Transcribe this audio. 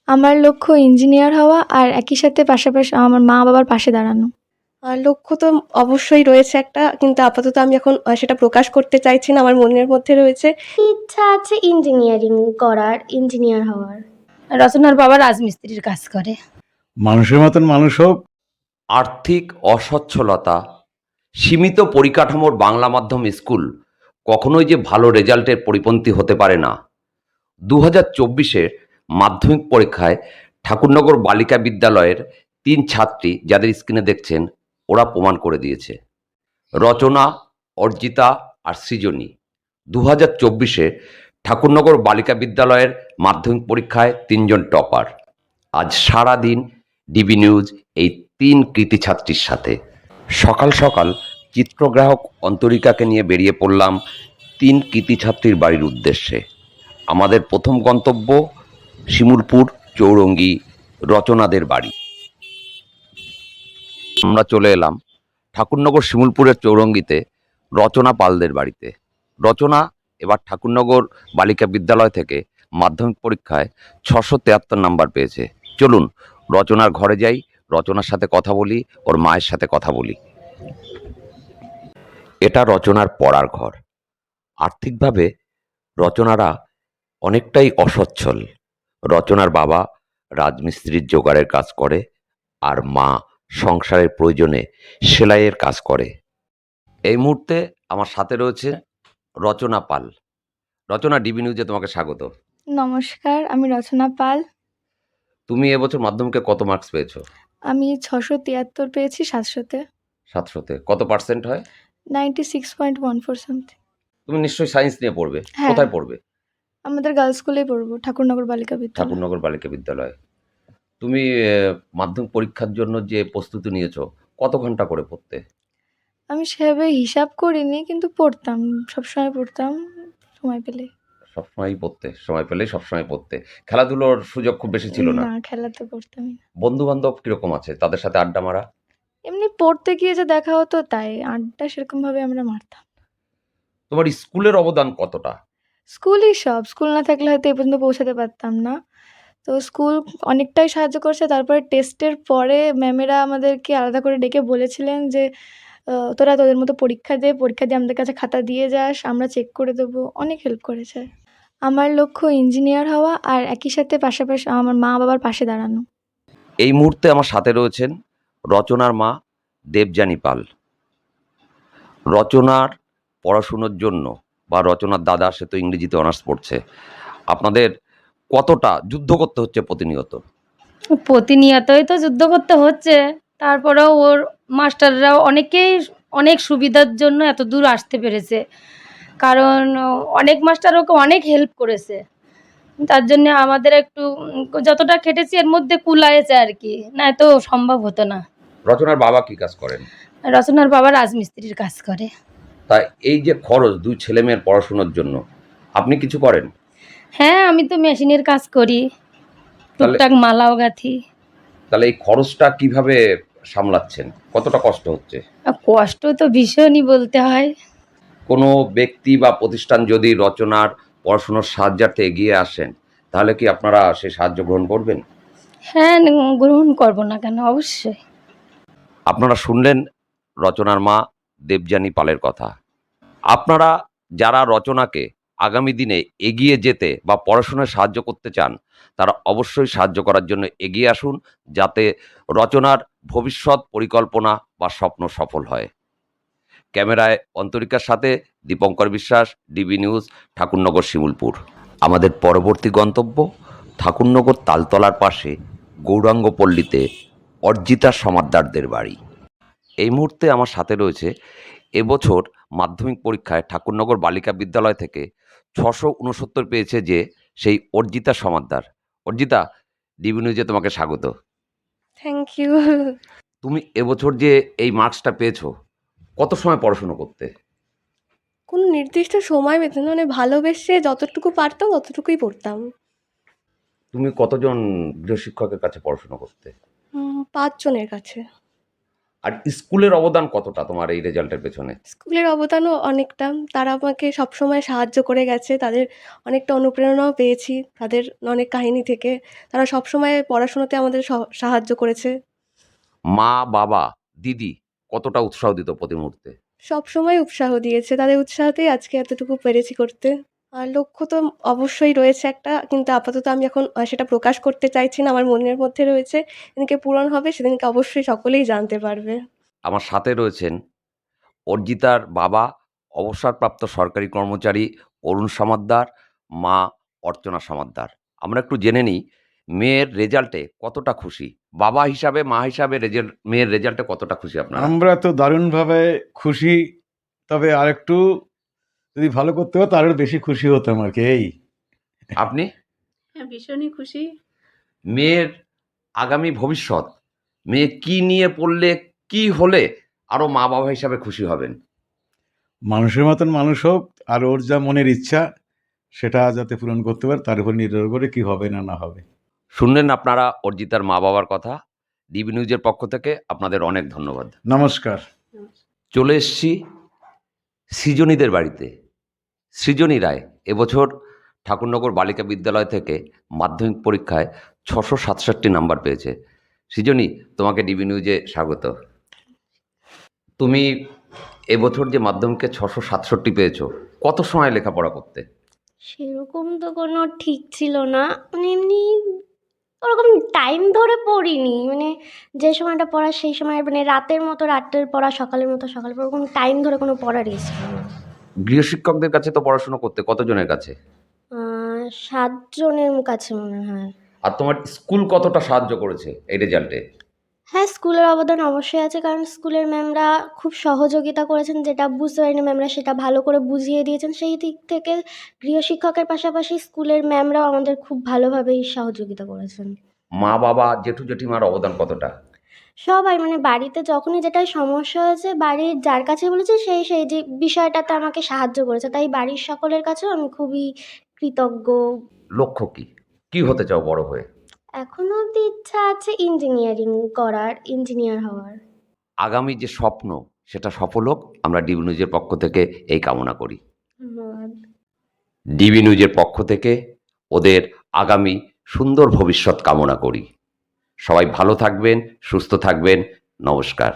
আমার লক্ষ্য ইঞ্জিনিয়ার হওয়া আর একই সাথে পাশাপাশি আমার মা-বাবার পাশে দাঁড়ানো। লক্ষ্য তো অবশ্যই রয়েছে একটা, কিন্তু আপাতত আমি এখন সেটা প্রকাশ করতে চাইছি না। আমার মনের মধ্যে রয়েছে ইচ্ছা আছে ইঞ্জিনিয়ারিং করার, ইঞ্জিনিয়ার হওয়ার। রচনার বাবা রাজমিস্ত্রির কাজ করে। মানুষের মতন মানুষ হোক। আর্থিক অসচ্ছলতা, সীমিত পরিকাঠামোর বাংলা মাধ্যম স্কুল কখনোই যে ভালো রেজাল্টের পরিপন্থী হতে পারে না। 2024-এর মাধ্যমিক পরীক্ষায় ঠাকুরনগর বালিকা বিদ্যালয়ের 3 ছাত্রী, যাদের স্ক্রিনে দেখছেন, ওরা প্রমাণ করে দিয়েছে। রচনা, অর্জিতা আর সৃজনী 2024-এ ঠাকুরনগর বালিকা বিদ্যালয়ের মাধ্যমিক পরীক্ষায় 3 জন টপার। আজ সারাদিন ডিবি নিউজ এই 3 কৃতী ছাত্রীর সাথে। সকাল সকাল চিত্রগ্রাহক অন্তরিকাকে নিয়ে বেরিয়ে পড়লাম 3 কৃতী ছাত্রীর বাড়ির উদ্দেশ্যে। আমাদের প্রথম গন্তব্য শিমুলপুর চৌরঙ্গি রচনাদের বাড়ি। আমরা চলে এলাম ঠাকুরনগর শিমুলপুরের চৌরঙ্গিতে রচনা পালদের বাড়িতে। রচনা এবার ঠাকুরনগর বালিকা বিদ্যালয় থেকে মাধ্যমিক পরীক্ষায় 673 নাম্বার পেয়েছে। চলুন রচনার ঘরে যাই, রচনার সাথে কথা বলি, ওর মায়ের সাথে কথা বলি। এটা রচনার পড়ার ঘর। আর্থিকভাবে রচনারা অনেকটাই অসচ্ছল। রচনার বাবা রাজমিস্ত্রির জোগাড়ের কাজ করে, আর মা সংসারের প্রয়োজনে সেলাইয়ের কাজ করে। এই মুহূর্তে আমার সাথে রয়েছে রচনা পাল। রচনা, ডিবি নিউজে তোমাকে স্বাগত। নমস্কার, আমি রচনা পাল। তুমি এবছর মাধ্যমিকে কত মার্কস পেয়েছো? আমি 673 পেয়েছি 700-তে। 700-তে কত পার্সেন্ট হয়? 96.14 সামথিং। তুমি নিশ্চয়ই সায়েন্স নিয়ে পড়বে। হ্যাঁ। কোথায় পড়বে? আমাদের গার্লস স্কুলেই পড়বো, ঠাকুরনগর বালিকা বিদ্যালয়। ঠাকুরনগর বালিকা বিদ্যালয়। তুমি মাধ্যমিক পরীক্ষার জন্য যে প্রস্তুতি নিয়েছো, কত ঘন্টা করে পড়তে? আমি সেভাবে হিসাব করিনি, কিন্তু পড়তাম, সবসময় পড়তাম সময় পেলে। সবসময়ই পড়তে, সময় পেলেই সবসময় পড়তে। খেলাধুলোর সুযোগ খুব বেশি ছিল না? না, খেলা তো করতামই না। বন্ধু বান্ধব কিরকম আছে, তাদের সাথে আড্ডা মারা? এমনি পড়তে গিয়ে যে দেখা হতো তাই, আড্ডা সেরকমভাবে আমরা মারতাম। তোমার স্কুলের অবদান কতটা? স্কুলই সব। স্কুল না থাকলে হয়তো এই পর্যন্ত পৌঁছাতে পারতাম না। তো স্কুল অনেকটাই সাহায্য করছে। তারপরে টেস্টের পরে ম্যামেরা আমাদেরকে আলাদা করে ডেকে বলেছিলেন যে তোরা তোদের মতো পরীক্ষা দে, পরীক্ষা দিয়ে আমাদের কাছে খাতা দিয়ে যাস, আমরা চেক করে দেবো। অনেক হেল্প করেছে। আমার লক্ষ্য ইঞ্জিনিয়ার হওয়া আর একই সাথে পাশাপাশি আমার মা-বাবার পাশে দাঁড়ানো। এই মুহূর্তে আমার সাথে রয়েছেন রচনার মা দেবযানী পাল। রচনার পড়াশুনোর জন্য, বা রচনার দাদা, সে তো ইংরেজিতে অনার্স পড়ছে, আপনাদের কতটা যুদ্ধ করতে হচ্ছে প্রতিনিয়ত? প্রতিনিয়তই তো যুদ্ধ করতে হচ্ছে। তারপরেও ওর মাস্টাররাও অনেকেই অনেক সুবিধার জন্য এত দূর আসতে পেরেছে। কারণ অনেক মাস্টার ওকে অনেক হেল্প করেছে। তার জন্য আমাদের একটু যতটা খেটেছি এর মধ্যে কুলায়েছে আর কি, না তো সম্ভব হতো না। রচনার বাবা কি কাজ করেন? রচনার বাবা রাজমিস্ত্রির কাজ করে। তা এই যে খরচ 2 ছেলে মেয়ের পড়াশোনার জন্য, আপনি কিছু করেন? হ্যাঁ, আমি তো মেশিনের কাজ করি, টুকটাক মালাও গাঁথি। তাহলে এই খরচটা কিভাবে সামলাচ্ছেন? কতটা কষ্ট হচ্ছে? কষ্ট তো ভীষণই বলতে হয়। কোনো ব্যক্তি বা প্রতিষ্ঠান যদি রচনার পড়াশোনার সাহায্যার্থে এগিয়ে আসেন, তাহলে কি আপনারা সেই সাহায্য গ্রহণ করবেন? হ্যাঁ, গ্রহণ করব না কেন, অবশ্যই। আপনারা শুনলেন রচনার মা দেবযানী পালের কথা। আপনারা যারা রচনাকে আগামী দিনে এগিয়ে যেতে বা পড়াশোনায় সাহায্য করতে চান, তারা অবশ্যই সাহায্য করার জন্য এগিয়ে আসুন, যাতে রচনার ভবিষ্যৎ পরিকল্পনা বা স্বপ্ন সফল হয়। ক্যামেরায় অন্তরিকার সাথে দীপঙ্কর বিশ্বাস, ডিবি নিউজ, ঠাকুরনগর শিমুলপুর। আমাদের পরবর্তী গন্তব্য ঠাকুরনগর তালতলার পাশে গৌরাঙ্গপল্লীতে অর্জিতা সমাদ্দারদের বাড়ি। এই মুহূর্তে আমার সাথে রয়েছে এবছর মাধ্যমিক পরীক্ষায় ঠাকুরনগর বালিকা বিদ্যালয় থেকে 669 পেয়েছে যে সেই অর্জিতা সমাদ্দার। অর্জিতা, ডিবি নিউজে তোমাকে স্বাগত। Thank you. তুমি এবছর যে এই মার্কসটা পেয়েছো, কত সময় পড়াশুনো করতে? কোনো নির্দিষ্ট সময় পেতাম না, মানে ভালোবেসে যতটুকু পারতাম ততটুকুই পড়তাম। তুমি কতজন গৃহশিক্ষকের কাছে পড়াশোনা করতে? 5 জনের কাছে। আর স্কুলের অবদান কতটা তোমার এই রেজাল্টের পেছনে? স্কুলের অবদানও অনেকটা। তারা আমাকে সবসময় সাহায্য করে গেছে। তাদের অনেকটা অনুপ্রেরণাও পেয়েছি তাদের অনেক কাহিনী থেকে। তারা সবসময় পড়াশোনাতে আমাদের সাহায্য করেছে। মা, বাবা, দিদি কতটা উৎসাহ দিত প্রতি মুহূর্তে? সবসময় উৎসাহ দিয়েছে। তাদের উৎসাহতেই আজকে এতটুকু পেরেছি করতে। আর লক্ষ্য তো অবশ্যই রয়েছে একটা, কিন্তু আপাতত আমি এখন সেটা প্রকাশ করতে চাইছি না। আমার মনের মধ্যে রয়েছে। যেদিনকে পূরণ হবে সেদিনকে অবশ্যই সকলেই জানতে পারবে। আমার সাথে রয়েছেন অর্জিতার বাবা, অবসরপ্রাপ্ত সরকারি কর্মচারী অরুণ সামাদ্দার, মা অর্চনা সামাদ্দার। আমরা একটু জেনে নিই মেয়ের রেজাল্টে কতটা খুশি। বাবা হিসাবে, মা হিসাবে মেয়ের রেজাল্টে কতটা খুশি আপনারা? আমরা তো দারুণভাবে খুশি, তবে আরেকটু যদি ভালো করতে হতো আরো বেশি খুশি হতাম আর কি। এই আপনি? হ্যাঁ, ভীষণই খুশি। মেয়ের আগামী ভবিষ্যৎ, মেয়ে কি নিয়ে পড়লে, কি হলে আরো মা বাবা হিসাবে খুশি হবেন? মানুষের মতন মানুষ হোক, আর ওর যা মনের ইচ্ছা সেটা যাতে পূরণ করতে পারে তার উপর নির্ভর করে কি হবে না না হবে। শুনলেন আপনারা অর্জিতার মা বাবার কথা। ডিবি নিউজের পক্ষ থেকে আপনাদের অনেক ধন্যবাদ। নমস্কার। চলে এসছি সৃজনীদের বাড়িতে। সৃজনী রায় এবছর ঠাকুরনগর বালিকা বিদ্যালয় থেকে মাধ্যমিক পরীক্ষায় 667 নাম্বার পেয়েছে। সৃজনী, তোমাকে ডিবি নিউজে স্বাগত। তুমি এবছর যে মাধ্যমিকে 667 পেয়েছো, কত সময় লেখাপড়া করতে? সেরকম তো কোনো ঠিক ছিল না, মানে এমনি ওরকম টাইম ধরে পড়িনি, মানে যে সময়টা পড়া সেই সময়, মানে রাতের মতো রাতের পড়া, সকালের মতো সকালে পড়া, কোনো টাইম ধরে কোনো পড়ারই ছিল না। গৃহশিক্ষকদের কাছে তো পড়াশোনা করতে, কতজনের কাছে? 7 জনের কাছে মনে হয়। আর তোমার স্কুল কতটা সাহায্য করেছে এই রেজাল্টে? হ্যাঁ, স্কুলের অবদান অবশ্যই আছে, কারণ স্কুলের ম্যামরা খুব সহযোগিতা করেছেন, যেটা বুঝতে পারিনি ম্যামরা সেটা ভালো করে বুঝিয়ে দিয়েছেন। সেই দিক থেকে গৃহশিক্ষকের পাশাপাশি স্কুলের ম্যামরাও আমাদের খুব ভালোভাবেই সহযোগিতা করেছেন। মা বাবা, জেঠু জেঠিমার অবদান কতটা? সবাই, মানে বাড়িতে যখনই যেটা সমস্যা হয়েছে, বাড়ির যার কাছে বলেছি সেই যে বিষয়টাতে আমাকে সাহায্য করেছে, তাই বাড়ির সকলের কাছেও আমি খুবই কৃতজ্ঞ। লক্ষ্য কি, কি হতে চাও বড় হয়ে? এখনো অবধি ইচ্ছা আছে ইঞ্জিনিয়ারিং করার, ইঞ্জিনিয়ার হওয়ার। আগামী যে স্বপ্ন সেটা সফল হোক, আমরা ডিবি নিউজের পক্ষ থেকে এই কামনা করি। ধন্যবাদ। ডিবি নিউজের পক্ষ থেকে ওদের আগামী সুন্দর ভবিষ্যৎ কামনা করি। সবাই ভালো থাকবেন, সুস্থ থাকবেন। নমস্কার।